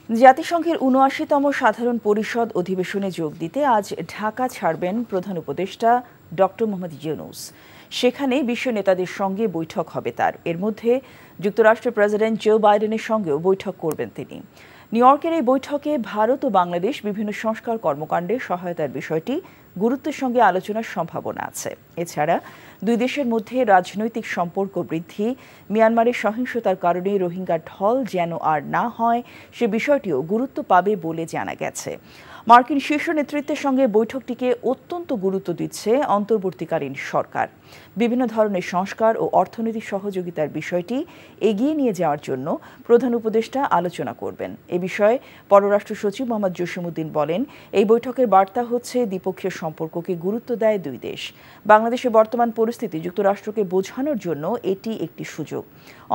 জাতিসংঘের ৭৯তম সাধারণ পরিষদ অধিবেশনে যোগ দিতে আজ ঢাকা ছাড়বেন প্রধান উপদেষ্টা ডক্টর মোহাম্মদ ইউনূস। সেখানে বিশ্ব নেতাদের সঙ্গে বৈঠক হবে তার। এর মধ্যে যুক্তরাষ্ট্রের প্রেসিডেন্ট জো বাইডেনের সঙ্গেও বৈঠক করবেন তিনি। নিউ ইয়র্কের এই বৈঠকে ভারত ও বাংলাদেশ বিভিন্ন সংস্কার কর্মকাণ্ডে সহায়তার বিষয়টি গুরুত্বের সঙ্গে আলোচনার সম্ভাবনা আছে। এছাড়া দুই দেশের মধ্যে রাজনৈতিক সম্পর্ক বৃদ্ধি, মিয়ানমারের সহিংসতার কারণে রোহিঙ্গা ঢল যেন আর না হয় সে বিষয়টিও গুরুত্ব পাবে বলে জানা গেছে। মার্কিন শীর্ষ নেতৃত্বের সঙ্গে বৈঠকটিকে অত্যন্ত গুরুত্ব দিচ্ছে অন্তর্বর্তীকালীন সরকার। বিভিন্ন ধরনের সংস্কার ও অর্থনৈতিক সহযোগিতার বিষয়টি এগিয়ে নিয়ে যাওয়ার জন্য প্রধান উপদেষ্টা আলোচনা করবেন। এ বিষয়ে পররাষ্ট্র সচিব মোহাম্মদ জসিমউদ্দিন বলেন, এই বৈঠকের বার্তা হচ্ছে দ্বিপক্ষীয় সম্পর্ককে গুরুত্ব দেয় দুই দেশ। বাংলাদেশের বর্তমান পরিস্থিতি যুক্তরাষ্ট্রকে বোঝানোর জন্য এটি একটি সুযোগ।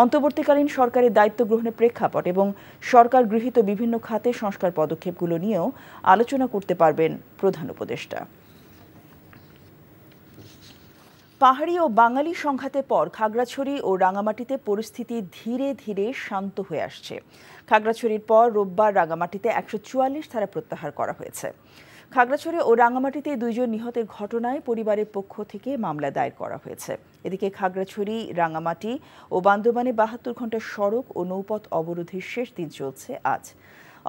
অন্তর্বর্তীকালীন সরকারের দায়িত্ব গ্রহণের প্রেক্ষাপট এবং সরকার গৃহীত বিভিন্ন খাতে সংস্কার পদক্ষেপগুলো নিয়েও আলোচনা করতে পারবেন প্রধান উপদেষ্টা। পাহাড়ি ও বাঙালি সংঘাতের পর খাগড়াছড়ি ও রাঙামাটিতে পরিস্থিতি ধীরে ধীরে শান্ত হয়ে আসছে। খাগড়াছড়ির পর রোববার রাঙামাটিতে ১৪৪ ধারা প্রত্যাহার করা হয়েছে। খাগড়াছড়ি ও রাঙামাটিতে দুইজন নিহতের ঘটনায় পরিবারের পক্ষ থেকে মামলা দায়ের করা হয়েছে। এদিকে খাগড়াছড়ি, রাঙামাটি ও বান্দরবানে ৭২ ঘণ্টা সড়ক ও নৌপথ অবরোধের শেষ দিন চলছে আজ।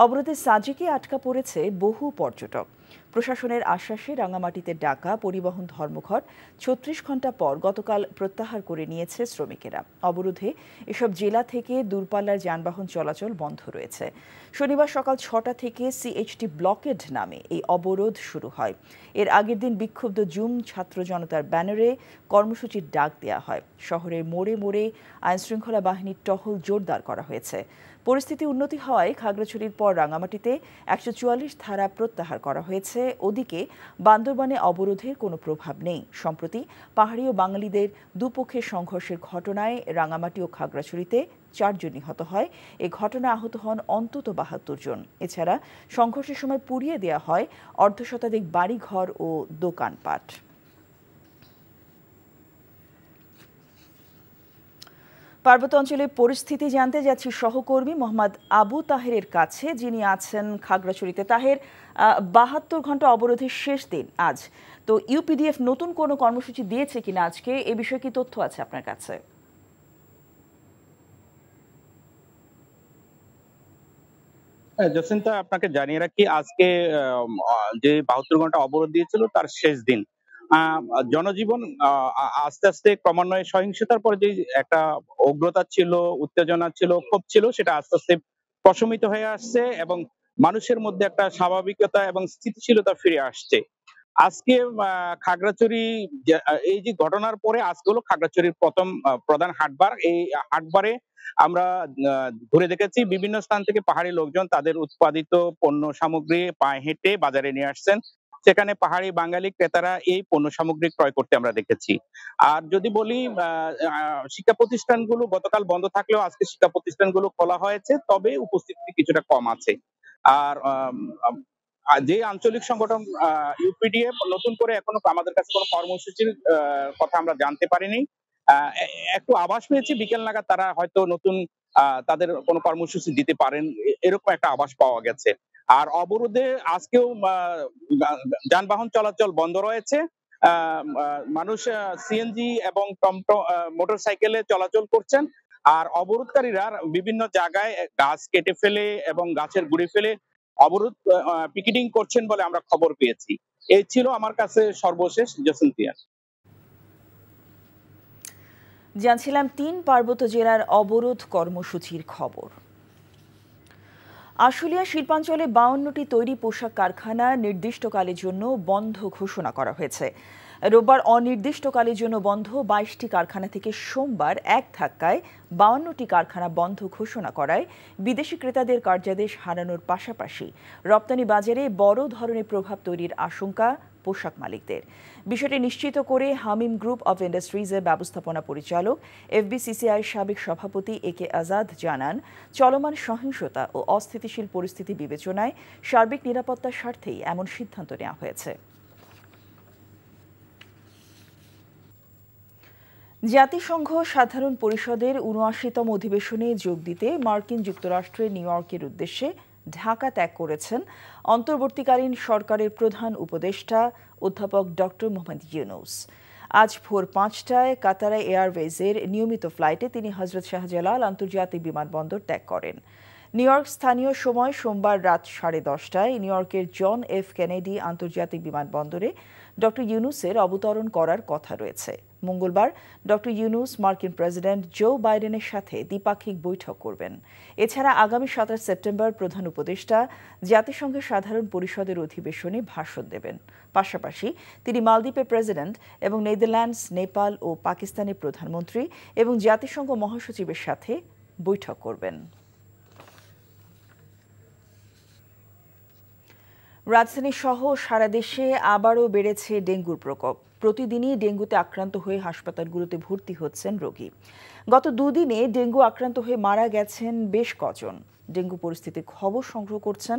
অবরোধে সাজেকে আটকা পড়েছে বহু পর্যটক। প্রশাসনের আশ্বাসে রাঙামাটিতে ডাকা পরিবহন ধর্মঘট ৩৬ ঘণ্টা পর গতকাল প্রত্যাহার করে নিয়েছে শ্রমিকেরা। অবরোধে এসব জেলা থেকে দূরপাল্লার যানবাহন চলাচল বন্ধ রয়েছে। শনিবার সকাল ৬টা থেকে সিএইচটি ব্লকেড নামে এই অবরোধ শুরু হয়। এর আগের দিন বিক্ষুব্ধ জুম ছাত্র জনতার ব্যানারে কর্মসূচির ডাক দেওয়া হয়। শহরের মোড়ে মোড়ে আইনশৃঙ্খলা বাহিনীর টহল জোরদার করা হয়েছে। পরিস্থিতি উন্নতি হওয়ায় খাগড়াছড়ির পর রাঙামাটিতে ১৪৪ ধারা প্রত্যাহার করা হয়েছে। ওদিকে বান্দরবানে অবরোধের কোনো প্রভাব নেই। সম্প্রতি পাহাড়ি ও বাঙালিদের দুপক্ষের সংঘর্ষের ঘটনায় রাঙামাটি ও খাগড়াছড়িতে ৪ জন নিহত হয়। এ ঘটনায় আহত হন অন্তত ৭২ জন। এছাড়া সংঘর্ষের সময় পুড়িয়ে দেওয়া হয় অর্ধশতাধিক বাড়িঘর ও দোকানপাট। পার্বত্য অঞ্চলের পরিস্থিতি জানতে যাচ্ছি সহকর্মী মোহাম্মদ আবু তাহেরের কাছে, যিনি আছেন খাগড়াছড়িতে। তাহের, ৭২ ঘণ্টা অবরোধের শেষ দিন আজ, তো ইউপিডিএফ নতুন কোনো কর্মসূচি দিয়েছে কিনা আজকে, এ বিষয়ে কি তথ্য আছে আপনার কাছে? জসিন্তা, আপনাকে জানিয়ে রাখি আজকে যে ৭২ ঘন্টা অবরোধ দিয়েছিল তার শেষ দিন। আহ, জনজীবন আস্তে আস্তে ক্রমান্বয়ে সহিংসতার পরে যে একটা উগ্রতা ছিল, উত্তেজনা ছিল, ক্ষোভ ছিল, সেটা আস্তে আস্তে প্রশমিত হয়ে আসছে এবং মানুষের মধ্যে একটা স্বাভাবিকতা এবং স্থিতিশীলতা ফিরে আসছে। আজকে খাগড়াছড়ি এই যে ঘটনার পরে আজকে হলো খাগড়াছড়ির প্রথম প্রধান হাটবার। এই হাটবারে আমরা ঘুরে দেখেছি বিভিন্ন স্থান থেকে পাহাড়ি লোকজন তাদের উৎপাদিত পণ্য সামগ্রী পায়ে হেঁটে বাজারে নিয়ে আসছেন। সেখানে পাহাড়ি বাঙালি ক্রেতারা এই পণ্য সামগ্রী ক্রয় করতে আমরা দেখেছি। আর যদি বলি শিক্ষা প্রতিষ্ঠানগুলো গতকাল বন্ধ থাকলেও আজকে শিক্ষা প্রতিষ্ঠানগুলো খোলা হয়েছে, তবে উপস্থিতি কিছুটা কম আছে। আর যে আঞ্চলিক সংগঠন ইউপিডিএফ নতুন করে এখনো আমাদের কাছে কোনো কর্মসূচির কথা আমরা জানতে পারিনি। একটু আভাস পেয়েছি বিকেল নাগাদ তারা হয়তো নতুন তাদের কোনো কর্মসূচি দিতে পারেন, এরকম একটা আভাস পাওয়া গেছে। আর অবরোধে আজকেও যানবাহন চলাচল বন্ধ রয়েছে। মানুষ সিএনজি এবং টমটম মোটর সাইকেলে চলাচল করছেন। আর অবরোধকারীরা বিভিন্ন জায়গায় গাছ কেটে ফেলে এবং গাছের গুঁড়ি ফেলে অবরোধ পিকেটিং করছেন বলে আমরা খবর পেয়েছি। এই ছিল আমার কাছে সর্বশেষ, জসিন্তিয়া। জানছিলাম ৩ পার্বত্য জেলার অবরোধ কর্মসূচির খবর। আশুলিয়া শিল্পাঞ্চলে ৫২টি তৈরি পোশাক কারখানা নির্দিষ্টকালের জন্য বন্ধ ঘোষণা করা হয়েছে। রোববার অনির্দিষ্টকালের জন্য বন্ধ ২২টি কারখানা থেকে সোমবার এক ধাক্কায় ৫২টি কারখানা বন্ধ ঘোষণা করায় বিদেশি ক্রেতাদের কার্যাদেশ হারানোর পাশাপাশি রপ্তানি বাজারে বড় ধরনের প্রভাব তৈরির আশঙ্কা পোশাক মালিকদের। বিষয়টি নিশ্চিত করে হামিম গ্রুপ অব ইন্ডাস্ট্রিজের ব্যবস্থাপনা পরিচালক এফবিসিসিআইর সাবেক সভাপতি একে আজাদ জানান, চলমান সহিংসতা ও অস্থিতিশীল পরিস্থিতি বিবেচনায় সার্বিক নিরাপত্তার স্বার্থেই এমন সিদ্ধান্ত নেওয়া হয়েছে। জাতিসংঘ সাধারণ পরিষদের ৭৯তম অধিবেশনে যোগ দিতে মার্কিন যুক্তরাষ্ট্রের নিউ ইয়র্কের উদ্দেশ্যে ঢাকা ত্যাগ করেছেন অন্তর্বর্তীকালীন সরকারের প্রধান উপদেষ্টা অধ্যাপক ডক্টর মোহাম্মদ ইউনূস। আজ ভোর 5টায় কাতার এয়ারওয়েজের নিয়মিত ফ্লাইটে তিনি হজরত শাহজালাল আন্তর্জাতিক বিমানবন্দর ত্যাগ করেন। নিউ ইয়র্ক স্থানীয় সময় সোমবার রাত 10:30টায় নিউ ইয়র্কের জন এফ কেনেডি আন্তর্জাতিক বিমানবন্দরে ডক্টর ইউনূসের অবতরণ করার কথা রয়েছে। মঙ্গলবার ডক্টর ইউনূস মার্কিন প্রেসিডেন্ট জো বাইডেনের সাথে দ্বিপাক্ষিক বৈঠক করবেন। এছাড়া আগামী 27 সেপ্টেম্বর প্রধান উপদেষ্টা জাতিসংঘের সাধারণ পরিষদের অধিবেশনে ভাষণ দেবেন। পাশাপাশি তিনি মালদ্বীপের প্রেসিডেন্ট এবং নেদারল্যান্ডস, নেপাল ও পাকিস্তানের প্রধানমন্ত্রী এবং জাতিসংঘ মহাসচিবের সাথে বৈঠক করবেন। রাজধানী সহ সারা দেশে আবারও বেড়েছে ডেঙ্গুর প্রকোপ। প্রতিদিনই ডেঙ্গুতে আক্রান্ত হয়ে হাসপাতালগুলোতে ভর্তি হচ্ছেন রোগী। গত দুদিনে ডেঙ্গু আক্রান্ত হয়ে মারা গেছেন বেশ কজন। ডেঙ্গু পরিস্থিতির খবর সংগ্রহ করছেন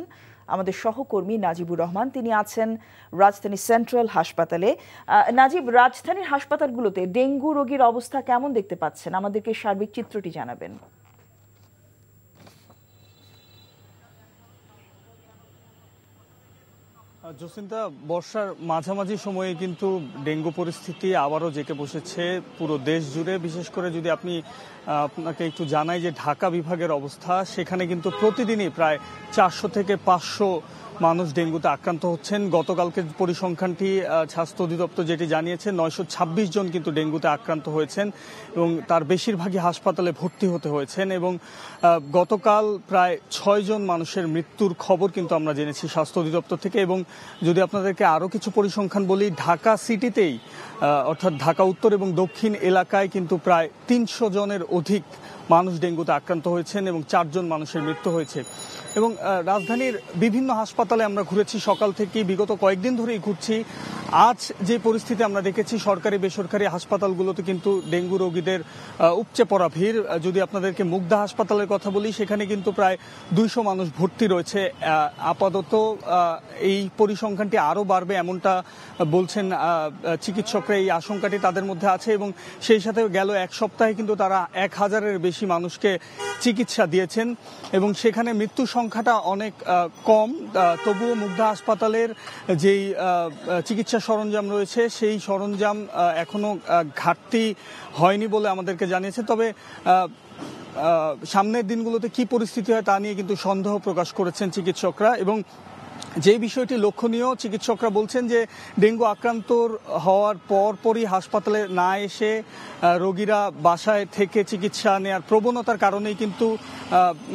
আমাদের সহকর্মী নাজিবুর রহমান। তিনি আছেন রাজধানী সেন্ট্রাল হাসপাতালে। নাজিব, রাজধানীর হাসপাতালগুলোতে ডেঙ্গু রোগীর অবস্থা কেমন দেখতে পাচ্ছেন? আমাদেরকে সার্বিক চিত্রটি জানাবেন। জসিন্তা, বর্ষার মাঝামাঝি সময়ে কিন্তু ডেঙ্গু পরিস্থিতি আবারও জেঁকে বসেছে পুরো দেশ জুড়ে। বিশেষ করে যদি আপনাকে একটু জানাই যে ঢাকা বিভাগের অবস্থা, সেখানে কিন্তু প্রতিদিনই প্রায় 400 থেকে 500 মানুষ ডেঙ্গুতে আক্রান্ত হচ্ছেন। গতকালকের পরিসংখ্যানটি স্বাস্থ্য অধিদপ্তর যেটি জানিয়েছে 926 জন কিন্তু ডেঙ্গুতে আক্রান্ত হয়েছেন এবং তার বেশিরভাগই হাসপাতালে ভর্তি হতে হয়েছেন। এবং গতকাল প্রায় 6 জন মানুষের মৃত্যুর খবর কিন্তু আমরা জেনেছি স্বাস্থ্য অধিদপ্তর থেকে। এবং যদি আপনাদেরকে আরও কিছু পরিসংখ্যান বলি, ঢাকা সিটিতেই অর্থাৎ ঢাকা উত্তর এবং দক্ষিণ এলাকায় কিন্তু প্রায় 300 জনের অধিক মানুষ ডেঙ্গুতে আক্রান্ত হয়েছেন এবং 4 জন মানুষের মৃত্যু হয়েছে। এবং রাজধানীর বিভিন্ন হাসপাতালে আমরা ঘুরেছি সকাল থেকে, বিগত কয়েকদিন ধরেই ঘুরছি। আজ যে পরিস্থিতি আমরা দেখেছি, সরকারি বেসরকারি হাসপাতালগুলোতে কিন্তু ডেঙ্গু রোগীদের উপচে পড়া ভিড়। যদি আপনাদেরকে মুগদা হাসপাতালের কথা বলি, সেখানে কিন্তু প্রায় 200 মানুষ ভর্তি রয়েছে। আপাতত এই পরিসংখ্যানটি আরও বাড়বে এমনটা বলছেন চিকিৎসকরা, এই আশঙ্কাটি তাদের মধ্যে আছে। এবং সেই সাথে গেল এক সপ্তাহে কিন্তু তারা 1000-এর বেশি মানুষকে চিকিৎসা দিয়েছেন এবং সেখানে মৃত্যুর সংখ্যাটা অনেক কম। তবুও মুগদা হাসপাতালের যেই চিকিৎসা সরঞ্জাম রয়েছে, সেই সরঞ্জাম এখনো ঘাটতি হয়নি বলে আমাদেরকে জানিয়েছে। তবে সামনের দিনগুলোতে কি পরিস্থিতি হয় তা নিয়ে কিন্তু সন্দেহ প্রকাশ করেছেন চিকিৎসকরা। এবং যে বিষয়টি লক্ষণীয়, চিকিৎসকরা বলছেন যে ডেঙ্গু আক্রান্ত হওয়ার পরপরই হাসপাতালে না এসে রোগীরা বাসায় থেকে চিকিৎসা নেওয়ার প্রবণতার কারণেই কিন্তু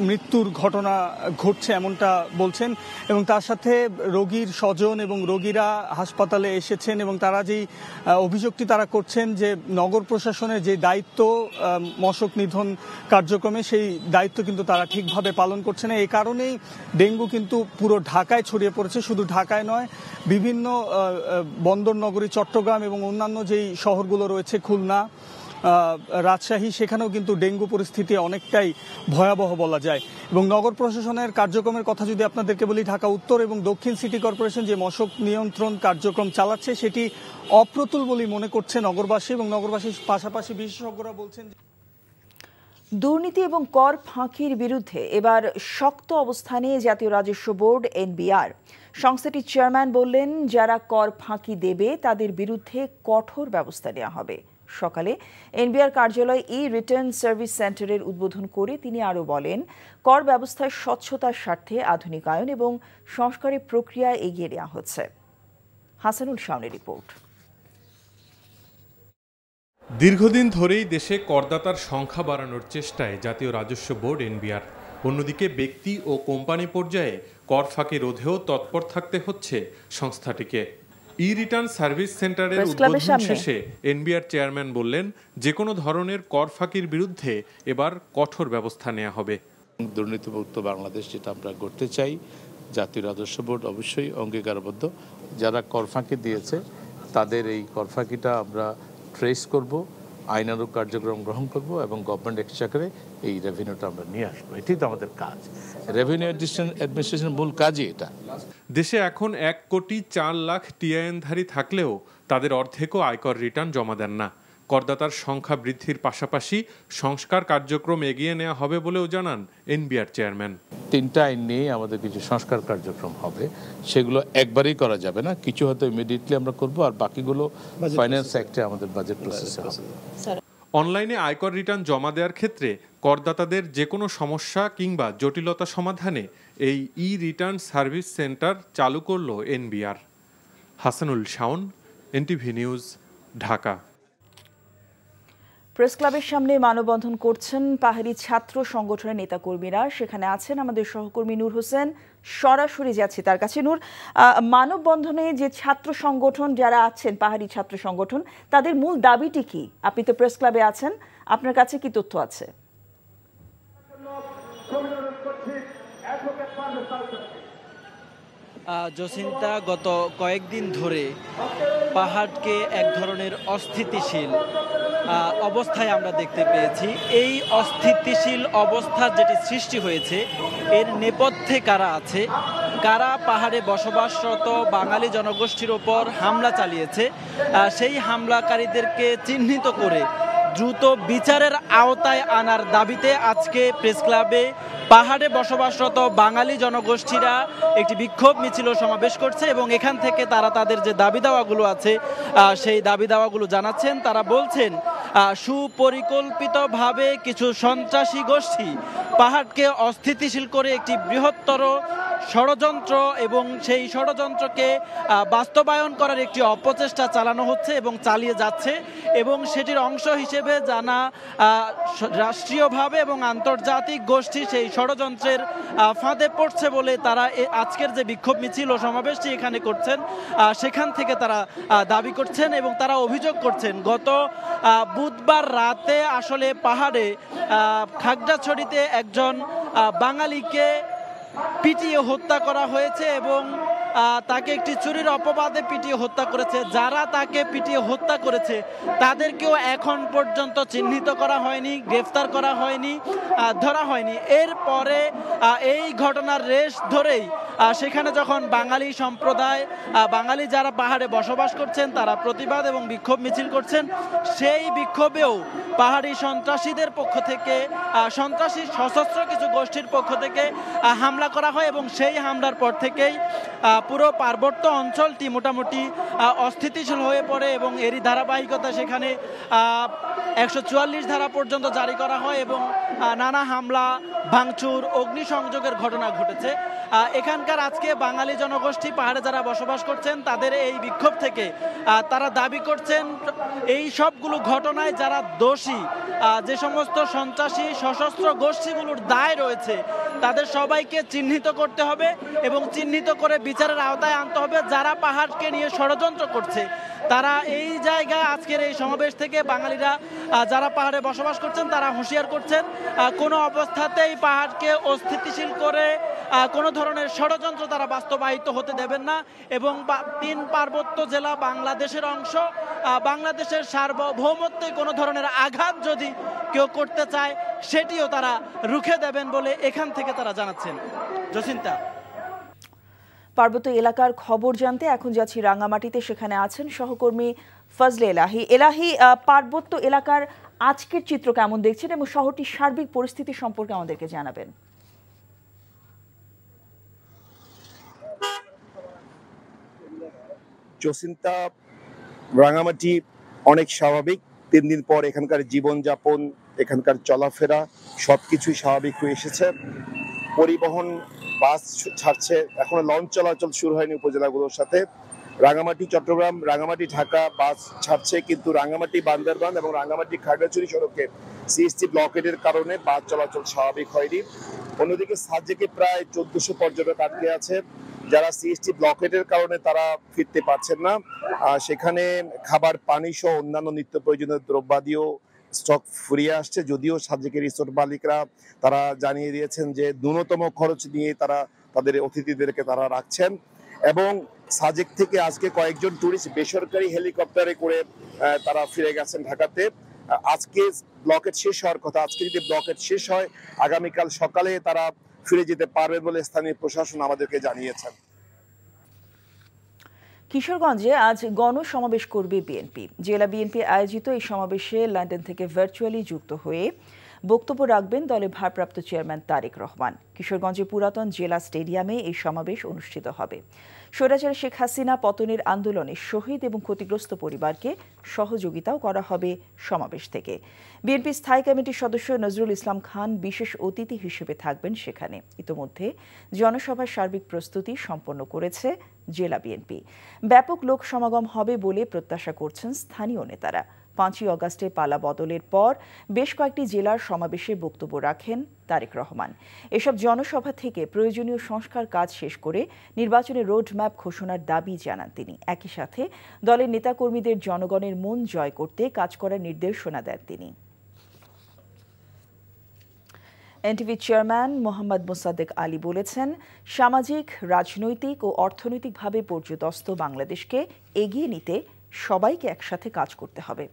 মৃত্যুর ঘটনা ঘটছে এমনটা বলছেন। এবং তার সাথে রোগীর স্বজন এবং রোগীরা হাসপাতালে এসেছেন এবং তারা যেই অভিযোগটি তারা করছেন যে নগর প্রশাসনের যে দায়িত্ব মশক নিধন কার্যক্রমে, সেই দায়িত্ব কিন্তু তারা ঠিকভাবে পালন করছে না। এই কারণেই ডেঙ্গু কিন্তু পুরো ঢাকায় ছড়িয়ে পড়েছে। শুধু ঢাকায় নয়, বিভিন্ন বন্দর নগরী চট্টগ্রাম এবং অন্যান্য যেই শহরগুলো রয়েছে, খুলনা, রাজশাহী, সেখানেও কিন্তু ডেঙ্গু পরিস্থিতি অনেকটাই ভয়াবহ বলা যায়। এবং নগর প্রশাসনের কার্যক্রমের কথা যদি আপনাদেরকে বলি, ঢাকা উত্তর এবং দক্ষিণ সিটি কর্পোরেশন যে মশক নিয়ন্ত্রণ কার্যক্রম চালাচ্ছে, সেটি অপ্রতুল বলেই মনে করছে নগরবাসী। এবং নগরবাসীর পাশাপাশি বিশেষজ্ঞরা বলছেন দুর্নীতি এবং কর ফাঁকির বিরুদ্ধে এবার শক্ত অবস্থানে জাতীয় রাজস্ব বোর্ড এনবিআর। সংস্থাটির চেয়ারম্যান বললেন, যারা কর ফাঁকি দেবে তাদের বিরুদ্ধে কঠোর ব্যবস্থা নেওয়া হবে। সকালে এনবিআর কার্যালয় রিটার্ন সার্ভিস সেন্টারের উদ্বোধন করে তিনি আরও বলেন, কর ব্যবস্থায় স্বচ্ছতার স্বার্থে আধুনিকায়ন এবং সংস্কারের প্রক্রিয়া এগিয়ে নেওয়া হচ্ছে। হাসানুল শাওনের রিপোর্ট। দীর্ঘদিন ধরেই দেশে করদাতার সংখ্যা বাড়ানোর চেষ্টায় জাতীয় রাজস্ব বোর্ড এনবিআর। অন্যদিকে ব্যক্তি ও কোম্পানি পর্যায়ে কর ফাঁকি রোধেও তৎপর থাকতে হচ্ছে সংস্থাটিকে। রিটার্ন সার্ভিস সেন্টারের উদ্বোধন শেষে এনবিআর চেয়ারম্যান বললেন, যে কোনো ধরনের কর ফাঁকির বিরুদ্ধে এবার কঠোর ব্যবস্থা নেওয়া হবে। দুর্নীতিমুক্ত বাংলাদেশ যেটা আমরা করতে চাই, জাতীয় রাজস্ব বোর্ড অবশ্যই অঙ্গীকারবদ্ধ। যারা কর ফাঁকি দিয়েছে তাদের এই কর ফাঁকিটা আমরা ট্রেস করব, আইনানুগ কার্যক্রম গ্রহণ করব এবং গভর্নমেন্ট এক্সচেকারে এই রেভিনিউটা আমরা নিয়ে আসবো। এটাই তো আমাদের কাজ, রেভিনিউ অ্যাডমিনিস্ট্রেশনের মূল কাজই এটা। দেশে এখন 1,04,00,000 টিআইএনধারী থাকলেও তাদের অর্ধেকও আয়কর রিটার্ন জমা দেন না। করদাতার সংখ্যা বৃদ্ধির পাশাপাশি সংস্কার কার্যক্রম এগিয়ে নেওয়া হবে বলেও জানান এনবিআর চেয়ারম্যান। 3টা আইন নিয়ে আমাদের কিছু সংস্কার কার্যক্রম হবে, সেগুলো একবারেই করা যাবে না, কিছু হয়তো ইমিডিয়েটলি আমরা করব, আর বাকিগুলো ফাইন্যান্স অ্যাক্টে আমাদের বাজেট প্রসেসে হবে। অনলাইনে আয়কর রিটার্ন জমা দেওয়ার ক্ষেত্রে করদাতাদের যে কোনো সমস্যা কিংবা জটিলতা সমাধানে এই রিটার্ন সার্ভিস সেন্টার চালু করল NBR. Hasanul Shaon, NTV news, Dhaka. Press ক্লাবের সামনে মানববন্ধন করছেন পাহাড়ি ছাত্র সংগঠনের নেতাকর্মীরা। সেখানে আছেন আমাদের সহকর্মী নূর হোসেন, সরাসরি যাচ্ছি তার কাছে। নূর, মানববন্ধনে যে ছাত্র সংগঠন যারা আছেন, পাহাড়ি ছাত্র সংগঠন, তাদের মূল দাবিটি কি? আপনি তো প্রেস ক্লাবে আছেন, আপনার কাছে কি তথ্য আছে? জসিন্তা, গত কয়েকদিন ধরে পাহাড়কে এক ধরনের অস্থিতিশীল অবস্থায় আমরা দেখতে পেয়েছি। এই অস্থিতিশীল অবস্থার যেটি সৃষ্টি হয়েছে, এর নেপথ্যে কারা আছে, কারা পাহাড়ে বসবাসরত বাঙালি জনগোষ্ঠীর ওপর হামলা চালিয়েছে, সেই হামলাকারীদেরকে চিহ্নিত করে দ্রুত বিচারের আওতায় আনার দাবিতে আজকে প্রেস ক্লাবে পাহাড়ে বসবাসরত বাঙালি জনগোষ্ঠীরা একটি বিক্ষোভ মিছিল সমাবেশ করছে এবং এখান থেকে তারা তাদের যে দাবি দাওয়াগুলো আছে সেই দাবি দাওয়াগুলো জানাচ্ছেন। তারা বলছেন সুপরিকল্পিতভাবে কিছু সন্ত্রাসী গোষ্ঠী পাহাড়কে অস্থিতিশীল করে একটি বৃহত্তর ষড়যন্ত্র এবং সেই ষড়যন্ত্রকে বাস্তবায়ন করার একটি অপচেষ্টা চালানো হচ্ছে এবং চালিয়ে যাচ্ছে, এবং সেটির অংশ হিসেবে জানা রাষ্ট্রীয়ভাবে এবং আন্তর্জাতিক গোষ্ঠী সেই ষড়যন্ত্রের ফাঁদে পড়ছে বলে তারা আজকের যে বিক্ষোভ মিছিল ও সমাবেশটি এখানে করছেন সেখান থেকে তারা দাবি করছেন এবং তারা অভিযোগ করছেন গত বুধবার রাতে আসলে পাহাড়ে খাগড়াছড়িতে একজন বাঙালিকে পিটিয়ে হত্যা করা হয়েছে এবং তাকে একটি চুরির অপবাদে পিটিয়ে হত্যা করেছে। যারা তাকে পিটিয়ে হত্যা করেছে তাদেরকেও এখন পর্যন্ত চিহ্নিত করা হয়নি, গ্রেফতার করা হয়নি, ধরা হয়নি। এরপরে এই ঘটনার রেশ ধরেই সেখানে যখন বাঙালি সম্প্রদায়, বাঙালি যারা পাহাড়ে বসবাস করছেন তারা প্রতিবাদ এবং বিক্ষোভ মিছিল করছেন, সেই বিক্ষোভেও পাহাড়ি সন্ত্রাসীদের পক্ষ থেকে, সন্ত্রাসী সশস্ত্র কিছু গোষ্ঠীর পক্ষ থেকে হামলা করা হয় এবং সেই হামলার পর থেকেই পুরো পার্বত্য অঞ্চলটি মোটামুটি অস্থিতিশীল হয়ে পড়ে এবং এরই ধারাবাহিকতা সেখানে 144 ধারা পর্যন্ত জারি করা হয় এবং নানা হামলা, ভাঙচুর, অগ্নিসংযোগের ঘটনা ঘটেছে। এখানকার আজকে বাঙালি জনগোষ্ঠী পাহাড়ে যারা বসবাস করছেন তাদের এই বিক্ষোভ থেকে তারা দাবি করছেন এই সবগুলো ঘটনায় যারা দোষী, যে সমস্ত সন্ত্রাসী সশস্ত্র গোষ্ঠীগুলোর দায় রয়েছে তাদের সবাইকে চিহ্নিত করতে হবে এবং চিহ্নিত করে বিচারের আওতায় আনতে হবে। যারা পাহাড়কে নিয়ে ষড়যন্ত্র করছে তারা এই জায়গায় আজকের এই সমাবেশ থেকে বাঙালিরা যারা পাহাড়ে বসবাস করছেন তারা হুঁশিয়ার করছেন কোনো অবস্থাতেই পাহাড়কে অস্থিতিশীল করে কোনো ধরনের ষড়যন্ত্র তারা বাস্তবায়িত হতে দেবেন না এবং 3 পার্বত্য জেলা বাংলাদেশের অংশ, বাংলাদেশের সার্বভৌমত্বে কোনো ধরনের আঘাত যদি কেউ করতে চায় সেটিও তারা রুখে দেবেন বলে এখান থেকে তারা জানাচ্ছেন। জসিন্তা, পার্বত্য এলাকার খবর জানতে এখন যাচ্ছি রাঙামাটিতে। সেখানে আছেন সহকর্মী ফজলে এলাহি। এলাহি, পার্বত্য এলাকার আজকের চিত্র কেমন দেখছেন এবং শহরটির সার্বিক পরিস্থিতি সম্পর্কে আমাদেরকে জানাবেন। জসিন্তা, রাঙামাটি অনেক স্বাভাবিক। 3 দিন পর এখানকার জীবনযাপন, এখানকার চলাফেরা সবকিছুই স্বাভাবিক হয়ে এসেছে। পরিবহন, বাস ছাড়ছে, এখনো লঞ্চ চলাচল শুরু হয়নি উপজেলাগুলোর সাথে। রাঙামাটি চট্টগ্রাম, রাঙামাটি ঢাকা বাস ছাড়ছে, কিন্তু রাঙামাটি বান্দরবান এবং রাঙামাটি খাগড়াছড়ি সড়কে সিএসটি ব্লকেডের কারণে বাস চলাচল স্বাভাবিক হয়নি। অন্যদিকে সাজেকে প্রায় 1400 পর্যটক আটকে আছে, যারা সিএসটি ব্লকেডের কারণে তারা ফিরতে পারছেন না। সেখানে খাবার, পানি সহ অন্যান্য নিত্য প্রয়োজনীয় দ্রব্যাদিও স্টক ফুরিয়ে আসছে। যদিও সাজেকের রিসোর্ট মালিকরা তারা জানিয়ে দিয়েছেন যে ন্যূনতম খরচ নিয়ে তারা তাদের অতিথিদেরকে তারা রাখছেন। এবং সাজেক থেকে আজকে কয়েকজন টুরিস্ট বেসরকারি হেলিকপ্টারে করে তারা ফিরে গেছেন ঢাকাতে। আজকে ব্লকেট শেষ হওয়ার কথা, আজকে যদি ব্লকেট শেষ হয় আগামীকাল সকালে তারা ফিরে যেতে পারবে বলে স্থানীয় প্রশাসন আমাদেরকে জানিয়েছেন। কিশোরগঞ্জে আজ গণসমাবেশ করবে বিএনপি। জেলা বিএনপি আয়োজিত এই সমাবেশে লন্ডন থেকে ভার্চুয়ালি যুক্ত হয়ে বক্তব্য রাখবেন দলের ভারপ্রাপ্ত চেয়ারম্যান তারেক রহমান। কিশোরগঞ্জে পুরাতন জেলা স্টেডিয়ামে এই সমাবেশ অনুষ্ঠিত হবে। স্বৈরাচার শেখ হাসিনা পতনের আন্দোলনে শহীদ এবং ক্ষতিগ্রস্ত পরিবারকে সহযোগিতাও করা হবে সমাবেশ থেকে। বিএনপি স্থায়ী কমিটির সদস্য নজরুল ইসলাম খান বিশেষ অতিথি হিসেবে থাকবেন সেখানে। ইতোমধ্যে জনসভার সার্বিক প্রস্তুতি সম্পন্ন করেছে জেলা বিএনপি। ব্যাপক লোক সমাগম হবে বলে প্রত্যাশা করছেন স্থানীয় নেতারা। 5ই অগাস্টে পালা বদলের পর বেশ কয়েকটি জেলার সমাবেশে বক্তব্য রাখেন তারেক রহমান। এসব জনসভা থেকে প্রয়োজনীয় সংস্কার কাজ শেষ করে নির্বাচনের রোডম্যাপ ঘোষণার দাবি জানান তিনি। একই সাথে দলের নেতাকর্মীদের জনগণের মন জয় করতে কাজ করার নির্দেশনা দেন তিনি। এনটিভি চেয়ারম্যান মোহাম্মদ মোসাদ্দেক আলী বলেছেন, সামাজিক, রাজনৈতিক ও অর্থনৈতিকভাবে পর্যদস্ত বাংলাদেশকে এগিয়ে নিতে সবাইকে একসাথে কাজ করতে হবে।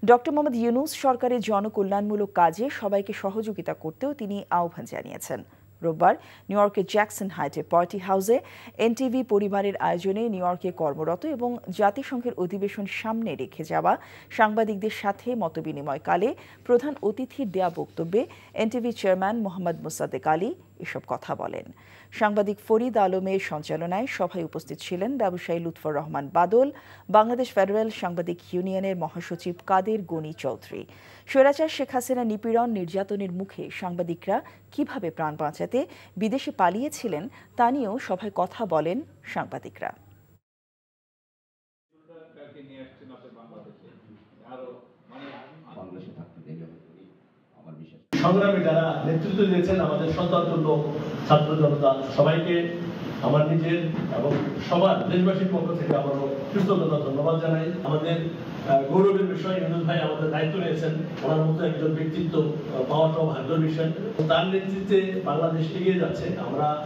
ডক্টর মোহাম্মদ ইউনূস সরকারের জনকল্যাণমূলক কাজে সবাইকে সহযোগিতা করতেও তিনি আহ্বান জানিয়েছেন। রোববার নিউ ইয়র্কের জ্যাকসন হাইটে পার্টি হাউসে এনটিভি পরিবারের আয়োজনে নিউ ইয়র্কে কর্মরত এবং জাতিসংঘের অধিবেশন সামনে রেখে যাওয়া সাংবাদিকদের সাথে মতবিনিময়কালে প্রধান অতিথির দেয়া বক্তব্যে এনটিভি চেয়ারম্যান মোহাম্মদ মোসাদ্দেক আলী এসব কথা বলেন। সাংবাদিক ফরিদ আলমের সঞ্চালনায় সভায় উপস্থিত ছিলেন ব্যবসায়ী লুৎফর রহমান বাদল, বাংলাদেশ ফেডারেল সাংবাদিক ইউনিয়নের মহাসচিব কাদের গনি চৌধুরী। স্বৈরাচার শেখ হাসিনা নিপীড়ন নির্যাতনের মুখে সাংবাদিকরা কিভাবে প্রাণ বাঁচাতে বিদেশে পালিয়েছিলেন তা নিয়েও সভায় কথা বলেন সাংবাদিকরা। সংগ্রামে যারা নেতৃত্ব দিয়েছেন, আমাদের সন্তানতুল্য ছাত্র জনতা, সবাইকে আমার নিজের এবং সবার দেশবাসীর পক্ষ থেকে আবারও কৃতজ্ঞতা ধন্যবাদ জানাই। আমাদের গৌরবের বিষয়, ইউনূস ভাই আমাদের দায়িত্ব নিয়েছেন। ওনার মতো একজন ব্যক্তিত্ব পাওয়াটাও ভাগ্যের বিষয়। তার নেতৃত্বে বাংলাদেশ এগিয়ে যাচ্ছে।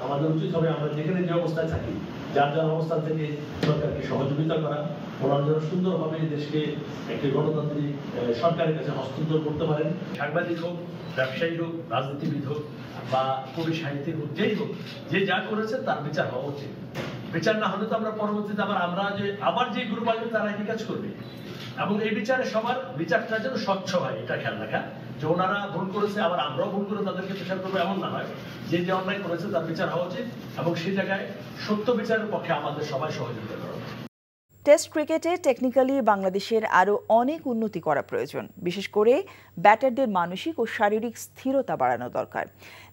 আমাদের উচিত হবে আমরা যেখানে যে অবস্থায় থাকি, যার যার অবস্থান থেকে সরকারকে সহযোগিতা করা, ওনারা যেন সুন্দরভাবে দেশকে একটি গণতান্ত্রিক সরকারের কাছে হস্তান্তর করতে পারেন। সাংবাদিক হোক, ব্যবসায়ী হোক, রাজনীতিবিদ হোক বা কবি সাহিত্যিক হোক, যেই হোক, যে যা করেছে তার বিচার হওয়া উচিত। বিচার না হলে তো আমরা পরবর্তীতে আবার যে গ্রুপ আসবে তারা একই কাজ করবে। এবং এই বিচারে সবার বিচারটা যেন স্বচ্ছ হয়, এটা খেয়াল রাখা যে ওনারা ভুল করেছে আবার আমরাও ভুল করে তাদেরকে বিচার করবো এমন না হয়। যে যে অন্যায় করেছে তার বিচার হওয়া উচিত এবং সেই জায়গায় সত্য বিচারের পক্ষে আমাদের সবাই সহযোগিতা করা উচিত। টেস্ট ক্রিকেটে টেকনিক্যালি বাংলাদেশের আরও অনেক উন্নতি করা প্রয়োজন। বিশেষ করে ব্যাটারদের মানসিক ও শারীরিক স্থিরতা বাড়ানো দরকার,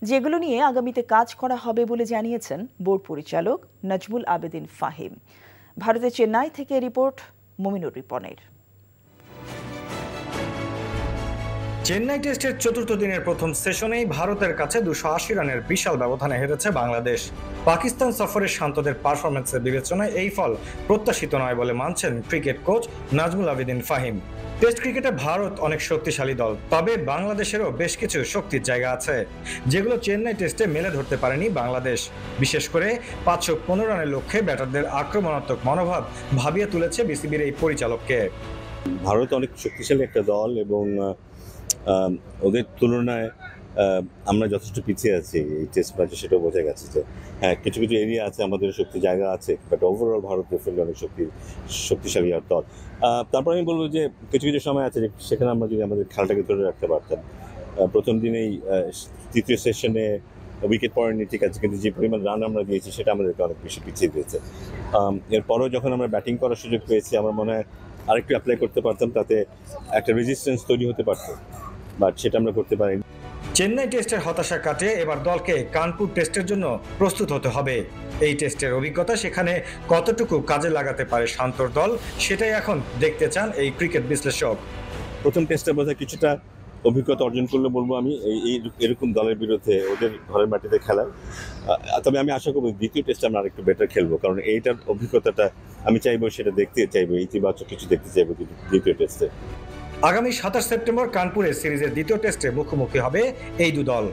যেগুলো নিয়ে আগামীতে কাজ করা হবে বলে জানিয়েছেন বোর্ড পরিচালক নাজমুল আবেদিন ফাহিম। ভারতের চেন্নাই থেকে রিপোর্ট মুমিনুর রিপনের। চেন্নাই টেস্টের চতুর্থ দিনের প্রথম সেশনেই ভারতের কাছে 280 রানের বিশাল ব্যবধানে হেরেছে বাংলাদেশ। পাকিস্তান সফরের শান্তদের পারফরম্যান্সের বিবেচনায় এই ফল প্রত্যাশিত নয় বলে মানছেন cricket coach Nazmul Abedin Fahim. Test ক্রিকেটে ভারত অনেক শক্তিশালী দল, তবে বাংলাদেশেরও বেশ কিছু শক্তির জায়গা আছে, যেগুলো চেন্নাই টেস্টে মেলে ধরতে পারেনি বাংলাদেশ। বিশেষ করে 515 রানের লক্ষ্যে ব্যাটারদের আক্রমণাত্মক মনোভাব ভাবিয়ে তুলেছে বিসিবির এই পরিচালককে। ভারত অনেক শক্তিশালী একটা দল এবং ওদের তুলনায় আমরা যথেষ্ট পিছিয়ে আছি এই টেস্ট ম্যাচে, সেটাও বোঝা গেছে যে হ্যাঁ কিছু কিছু এরিয়া আছে আমাদের শক্তি জায়গা আছে, বাট ওভারঅল ভারত ডেফিনেটলি অনেক শক্তিশালী আর দল। তারপর আমি বলবো যে কিছু কিছু সময় আছে সেখানে আমরা যদি আমাদের খেলাটাকে ধরে রাখতে পারতাম। প্রথম দিনেই তৃতীয় সেশনে উইকেট পড়েনি ঠিক আছে, কিন্তু যে পরিমাণ রান আমরা দিয়েছি সেটা আমাদেরকে অনেক বেশি পিছিয়ে দিয়েছে। এরপরও যখন আমরা ব্যাটিং করার সুযোগ পেয়েছি আমার মনে হয় আরেকটু অ্যাপ্লাই করতে পারতাম, তাতে একটা রেজিস্ট্যান্স তৈরি হতে পারত, বাট সেটা আমরা করতে পারিনি। চেন্নাই টেস্টের হতাশা কাটিয়ে এবার দলকে কানপুর টেস্টের জন্য প্রস্তুত হতে হবে। এই টেস্টের অভিজ্ঞতা সেখানে কতটুকু কাজে লাগাতে পারে শান্তর দল, সেটাই এখন দেখতে চান এই ক্রিকেট বিশ্লেষক। প্রথম টেস্টে বোধহয় কিছুটা অভিজ্ঞতা অর্জন করলে বলবো আমি এরকম দলের বিরুদ্ধে ওদের ঘরের মাটিতে খেলার। তবে আমি আশা করবো দ্বিতীয় টেস্টে আমরা আরেকটু বেটার খেলবো, কারণ এইটার অভিজ্ঞতাটা আমি চাইবো, সেটা দেখতে চাইবো, ইতিবাচক কিছু দেখতে চাইবো দ্বিতীয় টেস্টে। আগামী 27 সেপ্টেম্বর কানপুরে সিরিজের দ্বিতীয় টেস্টে মুখোমুখি হবে এই দু দল।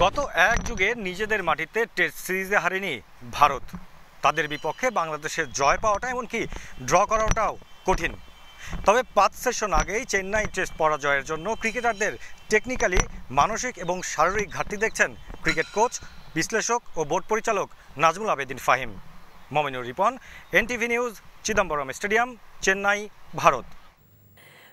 গত এক যুগে নিজেদের মাটিতে টেস্ট সিরিজে হারেনি ভারত। তাদের বিপক্ষে বাংলাদেশের জয় পাওয়াটা এমনকি ড্র করাটাও কঠিন। তবে 5 সেশন আগেই চেন্নাই টেস্ট পরাজয়ের জন্য ক্রিকেটারদের টেকনিক্যালি, মানসিক এবং শারীরিক ঘাটতি দেখছেন ক্রিকেট কোচ, বিশ্লেষক ও বোর্ড পরিচালক Nazmul Abedin Fahim. Mominur Ripon, NTV news, Chidambaram stadium, Chennai, Bharat.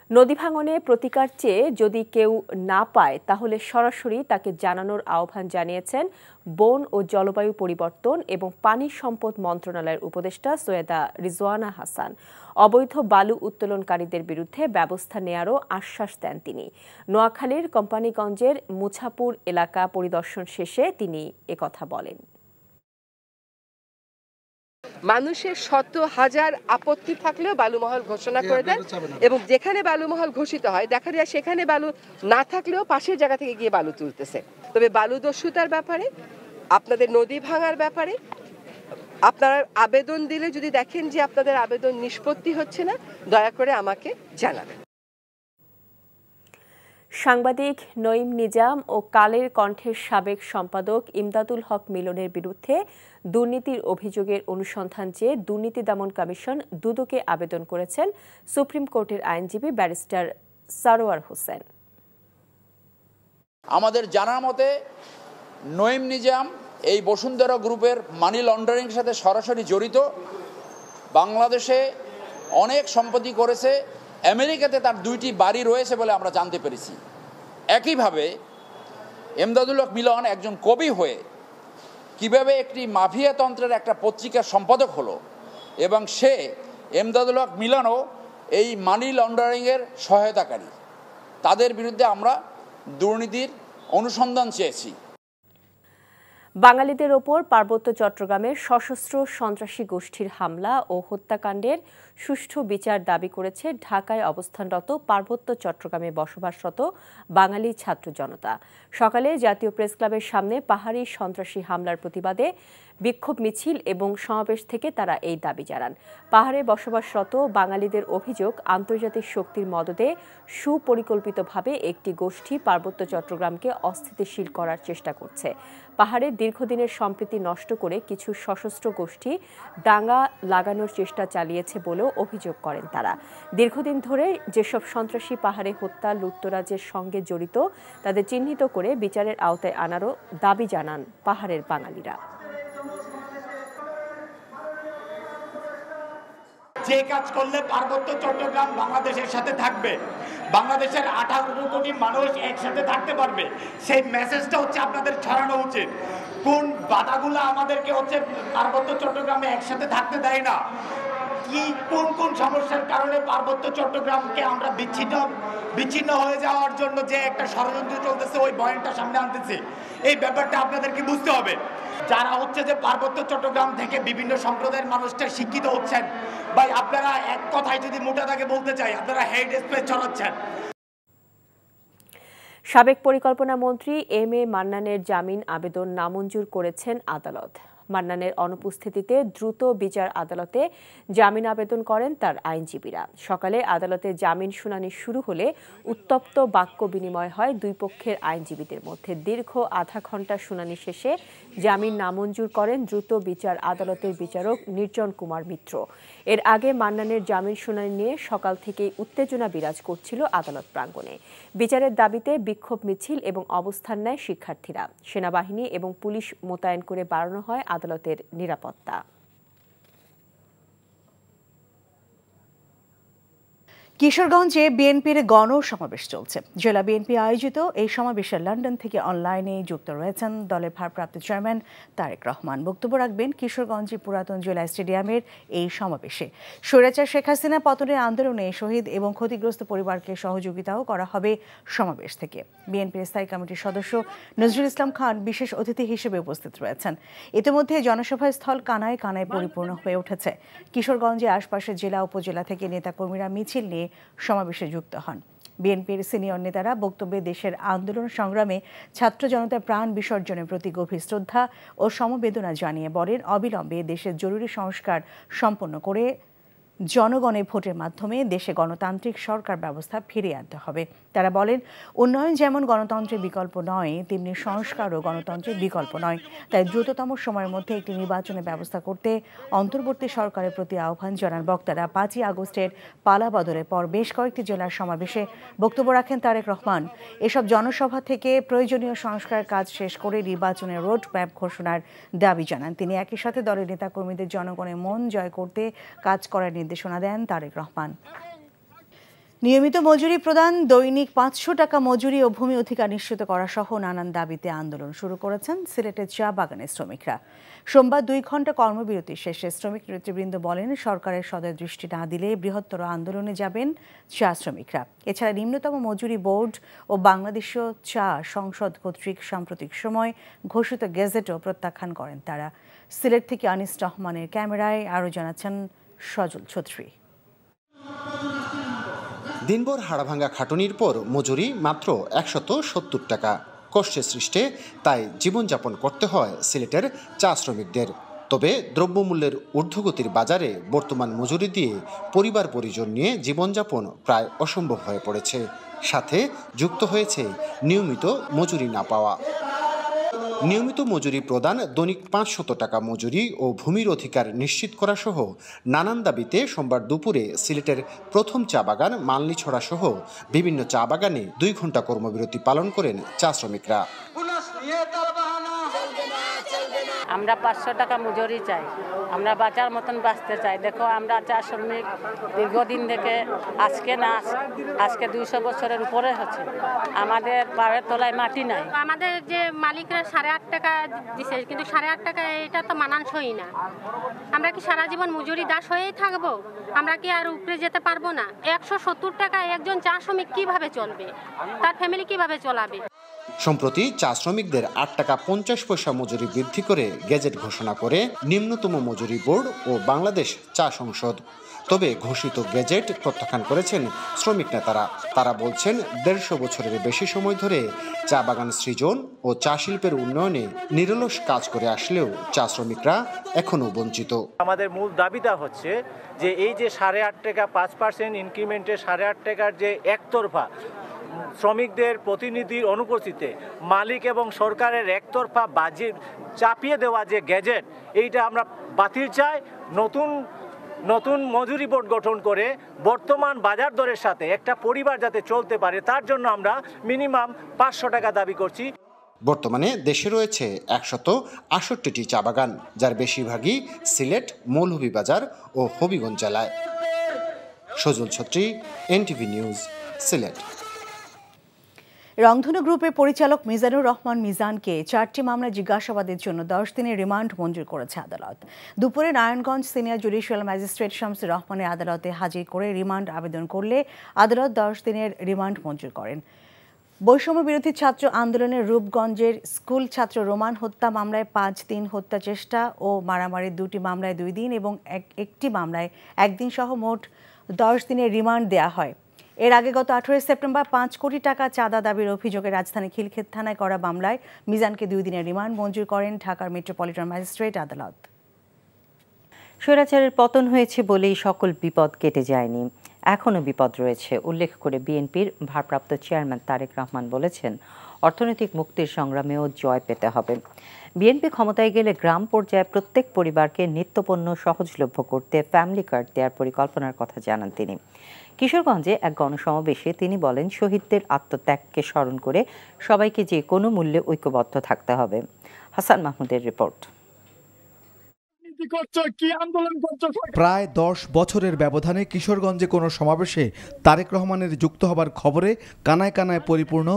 নদী ভাঙনে প্রতিকার চেয়ে যদি কেউ না পায় তাহলে সরাসরি তাকে জানানোর আহ্বান জানিয়েছেন বন ও জলবায়ু পরিবর্তন এবং পানি সম্পদ মন্ত্রণালয়ের উপদেষ্টা সৈয়দা রিজওয়ানা হাসান। অবৈধ বালু উত্তোলনকারীদের বিরুদ্ধে ব্যবস্থা নেয়ারও আশ্বাস দেন তিনি। নোয়াখালীর কোম্পানিগঞ্জের মুছাপুর এলাকা পরিদর্শন শেষে তিনি একথা বলেন। মানুষের শত হাজার আপত্তি থাকলেও বালুমহল ঘোষণা করে দেন এবং যেখানে বালুমহল ঘোষিত হয় দেখা যায় সেখানে বালু না থাকলেও পাশের জায়গা থেকে গিয়ে বালু তুলতেছে। তবে বালু দস্যুতার ব্যাপারে, আপনাদের নদী ভাঙার ব্যাপারে আপনারা আবেদন দিলে যদি দেখেন যে আপনাদের আবেদন নিষ্পত্তি হচ্ছে না, দয়া করে আমাকে জানাবেন। সাংবাদিক নঈম নিজাম ও কালের কণ্ঠের সাবেক সম্পাদক ইমদাদুল হক মিলনের বিরুদ্ধে দুর্নীতির অভিযোগের অনুসন্ধান চেয়ে দুর্নীতি দমন কমিশন দুদকে আবেদন করেছেন সুপ্রিম কোর্টের আইনজীবী ব্যারিস্টার সারোয়ার হোসেন। আমাদের জানার মতে নঈম নিজাম এই বসুন্ধরা গ্রুপের মানি লন্ডারিং সাথে সরাসরি জড়িত। বাংলাদেশে অনেক সম্পত্তি করেছে, আমেরিকাতে তার 2টি বাড়ি রয়েছে বলে আমরা জানতে পেরেছি। একইভাবে ইমদাদুল হক মিলন একজন কবি হয়ে কিভাবে একটি মাফিয়া তন্ত্রের একটা পত্রিকার সম্পাদক হলো এবং সে ইমদাদুল হক মিলনও এই মানি লন্ডারিংয়ের সহায়তাকারী। তাদের বিরুদ্ধে আমরা দুর্নীতির অনুসন্ধান চেয়েছি। বাঙালিদের ওপর পার্বত্য চট্টগ্রামের সশস্ত্র সন্ত্রাসী গোষ্ঠীর হামলা ও হত্যাকাণ্ডের সুষ্ঠু বিচার দাবি করেছে ঢাকায় অবস্থানরত পার্বত্য চট্টগ্রামে বসবাসরত বাঙালি ছাত্র জনতা। সকালে জাতীয় প্রেসক্লাবের সামনে পাহাড়ি সন্ত্রাসী হামলার প্রতিবাদে বিক্ষোভ মিছিল এবং সমাবেশ থেকে তারা এই দাবি জানান। পাহাড়ে বসবাসরত বাঙালিদের অভিযোগ, আন্তর্জাতিক শক্তির মদদে সুপরিকল্পিতভাবে একটি গোষ্ঠী পার্বত্য চট্টগ্রামকে অস্থিতিশীল করার চেষ্টা করছে। পাহাড়ে দীর্ঘদিনের সম্প্রীতি নষ্ট করে কিছু সশস্ত্র গোষ্ঠী দাঙ্গা লাগানোর চেষ্টা চালিয়েছে বলেও অভিযোগ করেন তারা। দীর্ঘদিন ধরে যেসব সন্ত্রাসী পাহাড়ে হত্যা লুটতরাজের সঙ্গে জড়িত তাদের চিহ্নিত করে বিচারের আওতায় আনারও দাবি জানান পাহাড়ের বাঙালিরা। যে কাজ করলে পার্বত্য চট্টগ্রাম বাংলাদেশের সাথে থাকবে, বাংলাদেশের 18 কোটি মানুষ একসাথে থাকতে পারবে, সেই মেসেজটা হচ্ছে আপনাদের ছড়ানো উচিত। কোন বাধাগুলো আমাদেরকে হচ্ছে পার্বত্য চট্টগ্রামে একসাথে থাকতে দেয় না, কি কোন কোন সমস্যার কারণে পার্বত্য চট্টগ্রামকে আমরা বিচ্ছিন্ন হয়ে যাওয়ার জন্য যে একটা ষড়যন্ত্র চলতেছে ওই পয়েন্টটা সামনে আনতেছে, এই ব্যাপারটা আপনাদেরকে বুঝতে হবে। যারা হচ্ছে যে পার্বত্য চট্টগ্রাম থেকে বিভিন্ন সম্প্রদায়ের মানুষটা শিক্ষিত হচ্ছেন, ভাই আপনারা এক কথায় যদি মোটা দাগে বলতে চাই, আপনারা হেড স্পেস ছড়াচ্ছেন। সাবেক পরিকল্পনা মন্ত্রী এম এ মান্নানের জামিন আবেদন নামঞ্জুর করেছেন আদালত। মান্নানের অনুপস্থিতিতে দ্রুত বিচার আদালতে জামিন আবেদন করেন তার আইনজীবীরা। সকালে আদালতে জামিন শুনানি শুরু হলে উত্তপ্ত বাক্য বিনিময় হয় দুই পক্ষের আইনজীবীদের মধ্যে। দীর্ঘ আধা ঘণ্টা শুনানি শেষে জামিন নামঞ্জুর করেন দ্রুত বিচার আদালতের বিচারক নির্জন কুমার মিত্র। এর আগে মান্নানের জামিন শুনানি নিয়ে সকাল থেকেই উত্তেজনা বিরাজ করছিল আদালত প্রাঙ্গণে। বিচারের দাবিতে বিক্ষোভ মিছিল এবং অবস্থান নেয় শিক্ষার্থীরা। সেনাবাহিনী এবং পুলিশ মোতায়েন করে বাড়ানো হয় আদালতের নিরাপত্তা। কিশোরগঞ্জে বিএনপির গণসমাবেশ চলছে। জেলা বিএনপি আয়োজিত এই সমাবেশে লন্ডন থেকে অনলাইনে যুক্ত রয়েছেন দলের ভারপ্রাপ্ত চেয়ারম্যান তারেক রহমান। বক্তব্য রাখবেন কিশোরগঞ্জে পুরাতন জেলা স্টেডিয়ামের এই সমাবেশে। স্বৈরাচার শেখ হাসিনা পতনের আন্দোলনে শহীদ এবং ক্ষতিগ্রস্ত পরিবারকে সহযোগিতাও করা হবে সমাবেশ থেকে। বিএনপির স্থায়ী কমিটির সদস্য নজরুল ইসলাম খান বিশেষ অতিথি হিসেবে উপস্থিত রয়েছেন। ইতিমধ্যে জনসভা স্থল কানায় কানায় পরিপূর্ণ হয়ে উঠেছে। কিশোরগঞ্জে আশপাশের জেলা উপজেলা থেকে নেতাকর্মীরা মিছিল নিয়ে সমাবেশে যুক্ত হন। বিএনপির সিনিয়র নেতারা বক্তব্যে দেশের আন্দোলন সংগ্রামে ছাত্র জনতার প্রাণ বিসর্জনের প্রতি গভীর শ্রদ্ধা ও সমবেদনা জানিয়ে বলেন, অবিলম্বে দেশের জরুরি সংস্কার সম্পন্ন করে জনগণের ভোটের মাধ্যমে দেশে গণতান্ত্রিক সরকার ব্যবস্থা ফিরিয়ে আনতে হবে। তারা বলেন, উন্নয়ন যেমন গণতন্ত্রের বিকল্প নয়, তেমনি সংস্কারও গণতন্ত্রের বিকল্প নয়। তাই দ্রুততম সময়ের মধ্যে একটি নির্বাচনের ব্যবস্থা করতে অন্তর্বর্তী সরকারের প্রতি আহ্বান জানান বক্তারা। 5ই আগস্টের পালাবদলের পর বেশ কয়েকটি জেলার সমাবেশে বক্তব্য রাখেন তারেক রহমান। এসব জনসভা থেকে প্রয়োজনীয় সংস্কারের কাজ শেষ করে নির্বাচনের রোড ম্যাপ ঘোষণার দাবি জানান তিনি। একই সাথে দলের নেতাকর্মীদের জনগণের মন জয় করতে কাজ করার নির্দেশনা দেন তারেক রহমান। নিয়মিত মজুরি প্রদান, দৈনিক 500 টাকা মজুরি ও ভূমি অধিকার নিশ্চিত করা সহ নানান দাবিতে আন্দোলন শুরু করেছেন সিলেটের চা বাগানের শ্রমিকরা। সোমবার 2 ঘণ্টা কর্মবিরতি শেষে শ্রমিক নেতৃবৃন্দ বলেন, সরকারের সদয় দৃষ্টি না দিলে বৃহত্তর আন্দোলনে যাবেন চা শ্রমিকরা। এছাড়া নিম্নতম মজুরি বোর্ড ও বাংলাদেশ চা সংসদ কর্তৃক সাম্প্রতিক সময় ঘোষিত গেজেটও প্রত্যাখ্যান করেন তারা। সিলেট থেকে আনিস রহমানের ক্যামেরায় আরও জানাচ্ছেন সজল ছত্রী। দিনভর হাড়ভাঙ্গা খাটুনির পর মজুরি মাত্র 170 টাকা। কষ্টে সৃষ্টে তাই জীবনযাপন করতে হয় সিলেটের চা শ্রমিকদের। তবে দ্রব্যমূল্যের ঊর্ধ্বগতির বাজারে বর্তমান মজুরি দিয়ে পরিবার পরিজন নিয়ে জীবনযাপন প্রায় অসম্ভব হয়ে পড়েছে। সাথে যুক্ত হয়েছে নিয়মিত মজুরি না পাওয়া। নিয়মিত মজুরি প্রদান, দৈনিক 500 টাকা মজুরি ও ভূমির অধিকার নিশ্চিত করা সহ নানান দাবিতে সোমবার দুপুরে সিলেটের প্রথম চা বাগান মালনীছড়া সহ বিভিন্ন চা বাগানে 2 ঘণ্টা কর্মবিরতি পালন করেন চা শ্রমিকরা। আমরা 500 টাকা মজুরি চাই, আমরা বাঁচার মতন বাঁচতে চাই। দেখো, আমরা চা শ্রমিক দীর্ঘদিন থেকে, আজকে 200 বছরের উপরে হচ্ছে, আমাদের পায়ের তলায় মাটি নাই। আমাদের যে মালিকরা 8.5 টাকা দিছে, কিন্তু 8.5 টাকা এটা তো মানানসই না। আমরা কি সারা জীবন মজুরি দাস হয়েই থাকবো? আমরা কি আর উপরে যেতে পারবো না? 170 টাকা একজন চা শ্রমিক কিভাবে চলবে? তার ফ্যামিলি কিভাবে চলাবে? সম্প্রতি চা শ্রমিকদের 8 টাকা 50 পয়সা মজুরি বৃদ্ধি করে গেজেট ঘোষণা করে নিম্নতম মজুরি বোর্ড ও বাংলাদেশ চা সংসদ। তবে ঘোষিত গেজেট প্রত্যাখ্যান করেছেন শ্রমিক নেতারা। তারা বলছেন, 150 বছরের বেশি সময় ধরে চা বাগান সৃজন ও চা শিল্পের উন্নয়নে নিরলস কাজ করে আসলেও চা শ্রমিকরা এখনও বঞ্চিত। আমাদের মূল দাবিটা হচ্ছে যে এই যে 8.5 টাকা 5% ইনক্রিমেন্টের 8.5 টাকার যে একতরফা শ্রমিকদের প্রতিনিধির অনুপস্থিতিতে মালিক এবং সরকারের একতরফা বাজেট চাপিয়ে দেওয়া যে গেজেট, এইটা আমরা বাতিল চাই। নতুন মজুরি বোর্ড গঠন করে বর্তমান বাজার দরের সাথে একটা পরিবার যাতে চলতে পারে, তার জন্য আমরা মিনিমাম 500 টাকা দাবি করছি। বর্তমানে দেশে রয়েছে 168টি চা বাগান, যার বেশিরভাগই সিলেট, মৌলভীবাজার ও হবিগঞ্জ জেলায়। সজল ছত্রী, এনটিভি নিউজ, সিলেট। রংধনু গ্রুপের পরিচালক মিজানুর রহমান মিজানকে 4টি মামলায় জিজ্ঞাসাবাদের জন্য 10 দিনের রিমান্ড মঞ্জুর করেছে আদালত। দুপুরে Narayanganj senior judicial magistrate Shamsur রহমানের আদালতে হাজির করে রিমান্ড আবেদন করলে আদালত 10 দিনের রিমান্ড মঞ্জুর করেন। বৈষম্য বিরোধী ছাত্র আন্দোলনের রূপগঞ্জের স্কুল ছাত্র রোমান হত্যা মামলায় 5 দিন, হত্যা চেষ্টা ও মারামারির 2টি মামলায় 2 দিন এবং একটি মামলায় 1 দিন সহ মোট 10 দিনের রিমান্ড দেয়া হয়। এর আগে গত 18 সেপ্টেম্বর 5 কোটি টাকা চাঁদা দাবির অভিযোগে রাজধানী খিলক্ষেত থানায় করা মামলায় মিজানকে 2 দিনের রিমান্ড মঞ্জুর করেন ঢাকার মেট্রোপলিটন ম্যাজিস্ট্রেট আদালত। স্বৈরাচারের পতন হয়েছে বলেই সকল বিপদ কেটে যায়নি, এখনও বিপদ রয়েছে উল্লেখ করে বিএনপির ভারপ্রাপ্ত চেয়ারম্যান তারেক রহমান বলেছেন, অর্থনৈতিক মুক্তির সংগ্রামেও জয় পেতে হবে। বিএনপি ক্ষমতায় গেলে গ্রাম পর্যায়ে প্রত্যেক পরিবারকে নিত্যপণ্য সহজলভ্য করতে ফ্যামিলি কার্ড দেওয়ার পরিকল্পনার কথা জানান তিনি। কিশোরগঞ্জে এক গণসমাবেশে তিনি বলেন, শহীদদের আত্মত্যাগকে স্মরণ করে সবাইকে যে কোনো মূল্যে ঐক্যবদ্ধ থাকতে হবে। হাসান মাহমুদের রিপোর্ট। প্রায় 10 বছরের ব্যবধানে কিশোরগঞ্জে কোনো সমাবেশে তারেক রহমানের যুক্ত হবার খবরে কানায় কানায় পরিপূর্ণ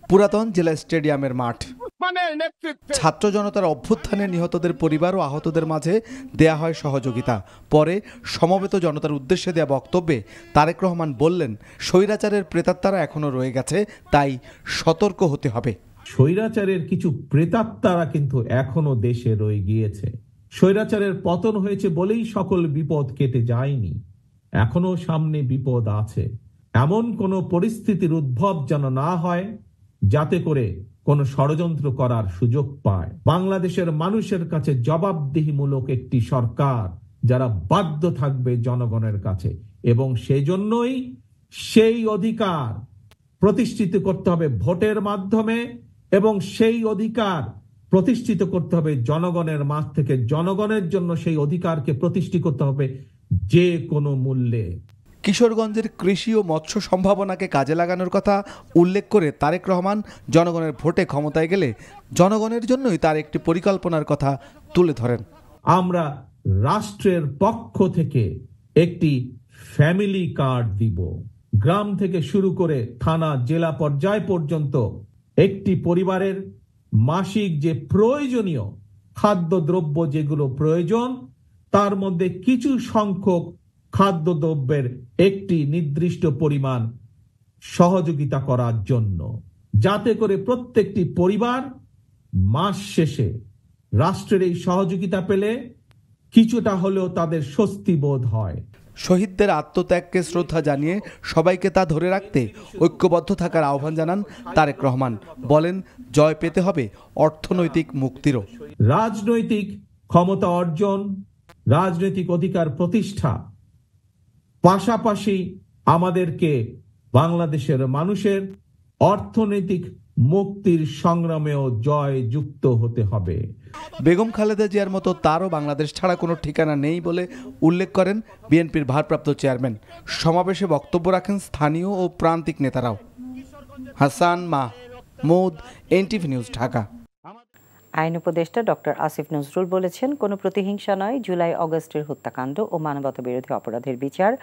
পুরাতন জেলা স্টেডিয়ামের মাঠ। ছাত্র জনতার অভ্যুত্থানে নিহতদের পরিবার ও আহতদের মাঝে দেয়া হয় সহযোগিতা। পরে সমবেত জনতার উদ্দেশ্যে দেয়া বক্তব্যে তারেক রহমান বললেন, স্বৈরাচারের প্রেতাত্মারা এখনো রয়ে গেছে, তাই সতর্ক হতে হবে। স্বৈরাচারের কিছু প্রেতাত্মারা কিন্তু এখনো দেশে রয়ে গিয়েছে। স্বৈরাচারের পতন হয়েছে বলেই সকল বিপদ কেটে যায়নি, এখনো সামনে বিপদ আছে। এমন কোন পরিস্থিতির উদ্ভব যেন না হয় যাতে করে কোন ষড়যন্ত্র করার সুযোগ পায়। বাংলাদেশের মানুষের কাছে জবাবদিহিমূলক একটি সরকার যারা বাধ্য থাকবে জনগণের কাছে, এবং সেজন্যই সেই অধিকার প্রতিষ্ঠিত করতে হবে ভোটের মাধ্যমে, এবং সেই অধিকার প্রতিষ্ঠিত করতে হবে জনগণের মাঝ থেকে। জনগণের জন্য সেই অধিকারকে প্রতিষ্ঠিত করতে হবে যে কোনো মূল্যে। কিশোরগঞ্জের কৃষি ও মৎস্য সম্ভাবনাকে কাজে লাগানোর কথা উল্লেখ করে তারেক রহমান জনগণের ভোটে ক্ষমতায় গেলে জনগণের জন্যই তার একটি পরিকল্পনার কথা তুলে ধরেন। আমরা রাষ্ট্রের পক্ষ থেকে একটি ফ্যামিলি কার্ড দিব। গ্রাম থেকে শুরু করে থানা জেলা পর্যায় পর্যন্ত একটি পরিবারের মাসিক যে প্রয়োজনীয় খাদ্যদ্রব্য যেগুলো প্রয়োজন, তার মধ্যে কিছু সংখ্যক খাদ্যদ্রব্যের একটি নির্দিষ্ট পরিমাণ সহযোগিতা করার জন্য, যাতে করে প্রত্যেকটি পরিবার মাস শেষে রাষ্ট্রের এই সহযোগিতা পেলে কিছুটা হলেও তাদের স্বস্তি বোধ হয়। শহীদদের আত্মত্যাগকে শ্রদ্ধা জানিয়ে সবাইকে তা ধরে রাখতে ঐক্যবদ্ধ থাকার আহ্বান জানান তারেক রহমান। বলেন, জয় পেতে হবে অর্থনৈতিক মুক্তিরও। রাজনৈতিক ক্ষমতা অর্জন, রাজনৈতিক অধিকার প্রতিষ্ঠা, পাশাপাশি আমাদেরকে বাংলাদেশের মানুষের অর্থনৈতিক মুক্তির সংগ্রামেও জয় যুক্ত হতে হবে। বেগম খালেদা জিয়ার মতো তারও বাংলাদেশ ছাড়া কোনো ঠিকানা নেই বলে উল্লেখ করেন বিএনপির ভারপ্রাপ্ত চেয়ারম্যান। সমাবেশে বক্তব্য রাখেন স্থানীয় ও প্রান্তিক নেতারাও। Hasan Mahmud, NTV news, Dhaka. আইন উপদেষ্টা ডক্টর আসিফ নজরুল বলেছেন, কোনো প্রতিহিংসা নয়, জুলাই অগস্টের হত্যাকাণ্ড ও মানবতা বিরোধী অপরাধের বিচার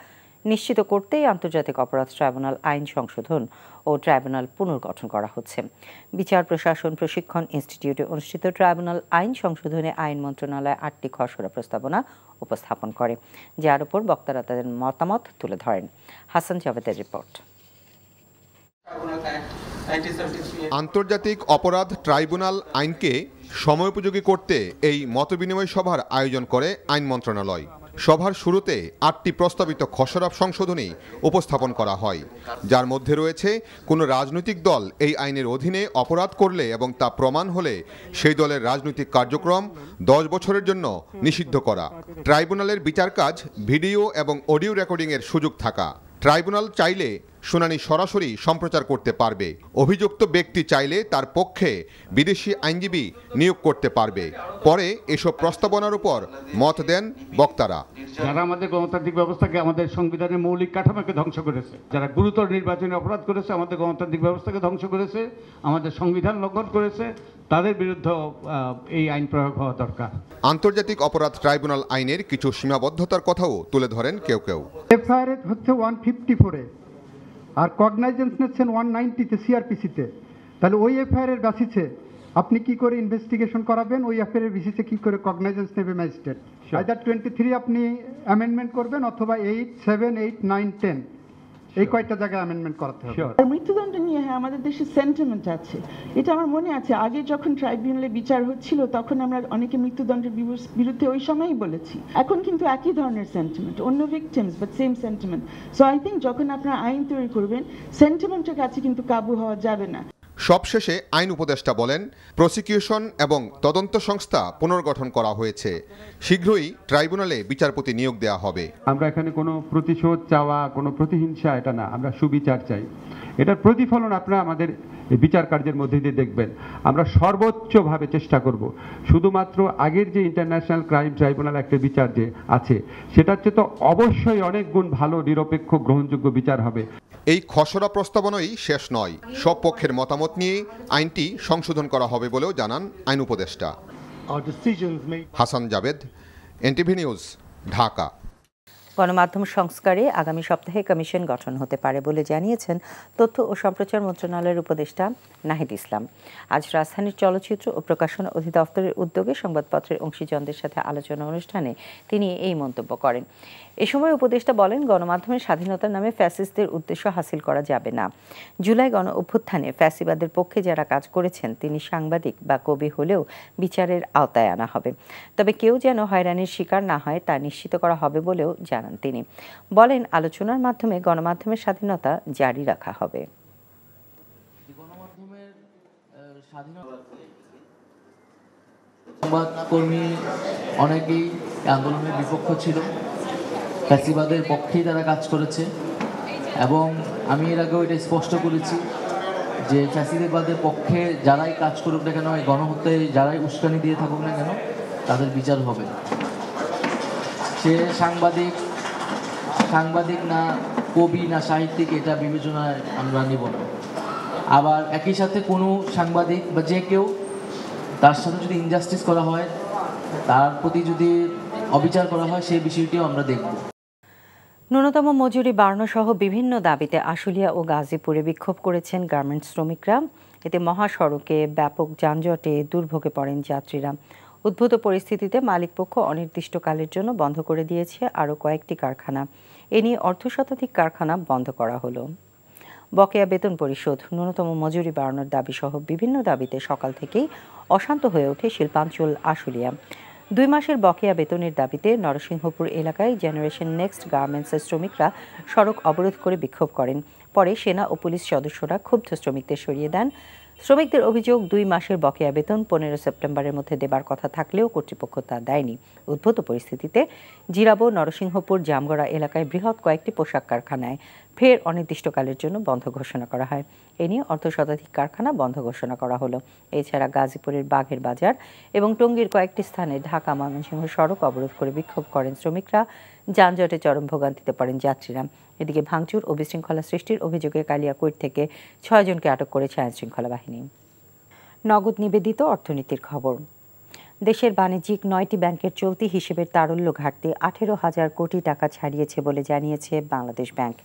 নিশ্চিত করতেই আন্তর্জাতিক অপরাধ ট্রাইব্যুনাল আইন সংশোধন ও ট্রাইব্যুনাল পুনর্গঠন করা হচ্ছে। বিচার প্রশাসন প্রশিক্ষণ ইনস্টিটিউটে অনুষ্ঠিত ট্রাইব্যুনাল আইন সংশোধনে আইন মন্ত্রণালয় 8টি খসড়া প্রস্তাবনা উপস্থাপন করে, যার উপর বক্তারা তাদের মতামত তুলে ধরেন। হাসান জাভেদের রিপোর্ট। আন্তর্জাতিক অপরাধ ট্রাইব্যুনাল আইনকে সময়োপযোগী করতে এই মতবিনিময় সভার আয়োজন করে আইন মন্ত্রণালয়। সভার শুরুতে 8টি প্রস্তাবিত খসড়া সংশোধনী উপস্থাপন করা হয়, যার মধ্যে রয়েছে কোনো রাজনৈতিক দল এই আইনের অধীনে অপরাধ করলে এবং তা প্রমাণ হলে সেই দলের রাজনৈতিক কার্যক্রম 10 বছরের জন্য নিষিদ্ধ করা, ট্রাইব্যুনালের বিচার কাজ ভিডিও এবং অডিও রেকর্ডিংয়ের সুযোগ থাকা, ট্রাইব্যুনাল চাইলে শুনানি সরাসরি সম্প্রচার করতে পারবে, অভিযুক্ত ব্যক্তি চাইলে তার পক্ষে বিদেশি আইনজীবী নিয়োগ করতে পারবে। পরে এসব প্রস্তাবনার উপর মত দেন বক্তারা। যারা আমাদের গণতান্ত্রিক ব্যবস্থাকে, আমাদের সংবিধানের মৌলিক কাঠামোকে ধ্বংস করেছে, যারা গুরুতর নির্বাচনী অপরাধ করেছে, আমাদের গণতান্ত্রিক ব্যবস্থাকে ধ্বংস করেছে, আমাদের সংবিধান লঙ্ঘন করেছে, তাদের বিরুদ্ধে এই আইন প্রয়োগ হওয়া দরকার। আন্তর্জাতিক অপরাধ ট্রাইব্যুনাল আইনের কিছু সীমাবদ্ধতার কথাও তুলে ধরেন কেউ কেউ। এফআইআর হচ্ছে 154-এ, আর কগনাইজেন্স নিচ্ছেন 190-তে সিআরপিসিতে। তাহলে ওই এফআইআর এর বেসিসে আপনি কি করে ইনভেস্টিগেশন করাবেন, ওই এফআইআর এর বেসিসে কি করে কগনাইজেন্স নেবে ম্যাজিস্ট্রেট? আইদার 23 আপনি অ্যামেন্ডমেন্ট করবেন, অথবা 8, 7, 8, 9, 10 এই কয়টা জায়গায় অ্যামেন্ডমেন্ট করতে হবে। মৃত্যুদণ্ড নিয়ে আমাদের দেশে সেন্টিমেন্ট আছে, এটা আমার মনে আছে। আগে যখন ট্রাইব্যুনালে বিচার হচ্ছিল তখন আমরা অনেকে মৃত্যুদণ্ডের বিরুদ্ধে ওই সময়ই বলেছি। এখন কিন্তু একই ধরনের সেন্টিমেন্ট, অন্য victims but same sentiment. So I think যখন আপনারা আইন তৈরি করবেন, সেন্টিমেন্টের কাছে কিন্তু কাবু হওয়া যাবে না। সবশেষে আইন উপদেষ্টা বলেন, প্রসিকিউশন এবং তদন্ত সংস্থা পুনর্গঠন করা হয়েছে, শীঘ্রই ট্রাইব্যুনালে বিচারপতি নিয়োগ দেওয়া হবে। আমরা এখানে কোনো প্রতিশোধ চাওয়া, কোনো প্রতিহিংসা এটা না, আমরা সুবিচার চাই। এটার প্রতিফলন আপনারা আমাদের বিচার কার্যের মধ্যে দিয়ে দেখবেন। আমরা সর্বোচ্চভাবে চেষ্টা করব শুধুমাত্র আগের যে ইন্টারন্যাশনাল ক্রাইম ট্রাইব্যুনাল একটা বিচার যে আছে, সেটার চেয়ে তো অবশ্যই অনেক গুণ ভালো, নিরপেক্ষ, গ্রহণযোগ্য বিচার হবে। এই খসড়া প্রস্তাবনাই শেষ নয়, সব পক্ষের মতামত নিয়ে আইনটি সংশোধন করা হবে বলেও জানান আইন উপদেষ্টা। Hasan Javed, NTV news, Dhaka. গণমাধ্যম সংস্কারে আগামী সপ্তাহে কমিশন গঠন হতে পারে বলে জানিয়েছেন তথ্য ও সম্প্রচার মন্ত্রণালয়ের উপদেষ্টা নাহিদ ইসলাম। আজ রাজধানীর চলচ্চিত্র ও প্রকাশনা অধিদপ্তরের উদ্যোগে সংবাদপত্রের অংশীজনদের সাথে আলোচনা অনুষ্ঠানে তিনি এই মন্তব্য করেন। এ সময় উপদেষ্টা বলেন, গণমাধ্যমের স্বাধীনতার নামে ফ্যাসিস্টদের উদ্দেশ্য হাসিল করা যাবে না। জুলাই গণ অভ্যুত্থানে ফ্যাসিবাদের পক্ষে যারা কাজ করেছেন, তিনি সাংবাদিক বা কবি হলেও বিচারের আওতায় আনা হবে। তবে কেউ যেন হয়রানির শিকার না হয় তা নিশ্চিত করা হবে বলেও জানান তিনি। বলেন, আলোচনার মাধ্যমে গণমাধ্যমের স্বাধীনতা জারি রাখা হবে। সংবাদকর্মী অনেকেই আন্দোলনের বিপক্ষ ছিল, ফ্যাসিবাদের পক্ষেই তারা কাজ করেছে। এবং আমি এর আগেও এটা স্পষ্ট করেছি যে ফ্যাসিবাদের পক্ষে যারাই কাজ করুক না কেন, এই গণহত্যায় যারাই উস্কানি দিয়ে থাকুক না কেন, তাদের বিচার হবে। সে সাংবাদিক না, কবি না, সাহিত্যিক, এটা বিবেচনায় আমরা নিব না। আবার একই সাথে কোনো সাংবাদিক বা যে কেউ তার সাথে যদি ইনজাস্টিস করা হয়, তার প্রতি যদি অবিচার করা হয়, সেই বিষয়টিও আমরা দেখব। ন্যূনতম মজুরি বাড়ানো সহ বিভিন্ন দাবিতে আশুলিয়া ও গাজীপুরে বিক্ষোভ করেছেন গার্মেন্টস শ্রমিকরা। এতে মহাসড়কে ব্যাপক যানজটে দুর্ভোগে পড়েন যাত্রীরা। উদ্ভূত পরিস্থিতিতে মালিকপক্ষ অনির্দিষ্টকালের জন্য বন্ধ করে দিয়েছে আরও কয়েকটি কারখানা। এ নিয়ে অর্ধশতাধিক কারখানা বন্ধ করা হলো। বকেয়া বেতন পরিশোধ, ন্যূনতম মজুরি বাড়ানোর দাবি সহ বিভিন্ন দাবিতে সকাল থেকেই অশান্ত হয়ে ওঠে শিল্পাঞ্চল আশুলিয়া। 2 মাসের বকেয়া বেতনের দাবিতে নরসিংহপুর এলাকায় জেনারেশন নেক্সট গার্মেন্টসের শ্রমিকরা সড়ক অবরোধ করে বিক্ষোভ করেন। পরে সেনা ও পুলিশ সদস্যরা ক্ষুব্ধ শ্রমিকদের সরিয়ে দেন। শ্রমিকদের অভিযোগ, 2 মাসের বকেয়া বেতন 15 সেপ্টেম্বরের মধ্যে দেবার কথা থাকলেও কর্তৃপক্ষ তা দেয়নি। উদ্ভূত পরিস্থিতিতে জিরাবো, নরসিংহপুর, জামগড়া এলাকায় বৃহৎ কয়েকটি পোশাক কারখানায় ফের অনির্দিষ্টকালের জন্য বন্ধ ঘোষণা করা হয়। এ নিয়ে অর্ধশতাধিক কারখানা বন্ধ ঘোষণা করা হলো। এছাড়া গাজীপুরের বাঘের বাজার এবং টঙ্গীর কয়েকটি স্থানে ঢাকা ময়মনসিংহ সড়ক অবরোধ করে বিক্ষোভ করেন শ্রমিকরা। যানজটে চরম ভোগান্তিতে পড়েন যাত্রীরা। এদিকে ভাঙচুর ও বিশৃঙ্খলা সৃষ্টির অভিযোগে কালিয়াকৈর থেকে 6 জনকে আটক করেছে আইনশৃঙ্খলা বাহিনী। নগদ নিবেদিত অর্থনীতির খবর। দেশের বাণিজ্যিক 9টি ব্যাংকের চলতি হিসেবের তারল্য ঘাটতি 18,000 কোটি টাকা ছাড়িয়েছে বলে জানিয়েছে বাংলাদেশ ব্যাংক।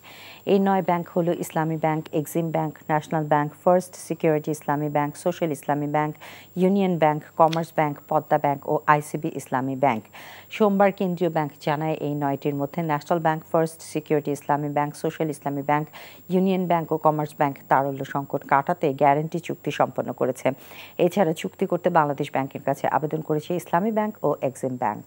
এই 9 ব্যাংক হলো Islami bank, Exim bank, National bank, First Security Islami bank, Social Islami bank, Union bank, Commerce bank, Padma bank ও আইসিবি ইসলামী ব্যাংক। সোমবার কেন্দ্রীয় ব্যাংক জানায়, এই 9টির মধ্যে National bank, First Security Islami bank, Social Islami bank, Union bank ও কমার্স ব্যাংক তারল্য সংকট কাটাতে গ্যারান্টি চুক্তি সম্পন্ন করেছে। এছাড়া চুক্তি করতে বাংলাদেশ ব্যাংকের কাছে আবেদন করেছে ইসলামী ব্যাংক ও এক্সিম ব্যাংক।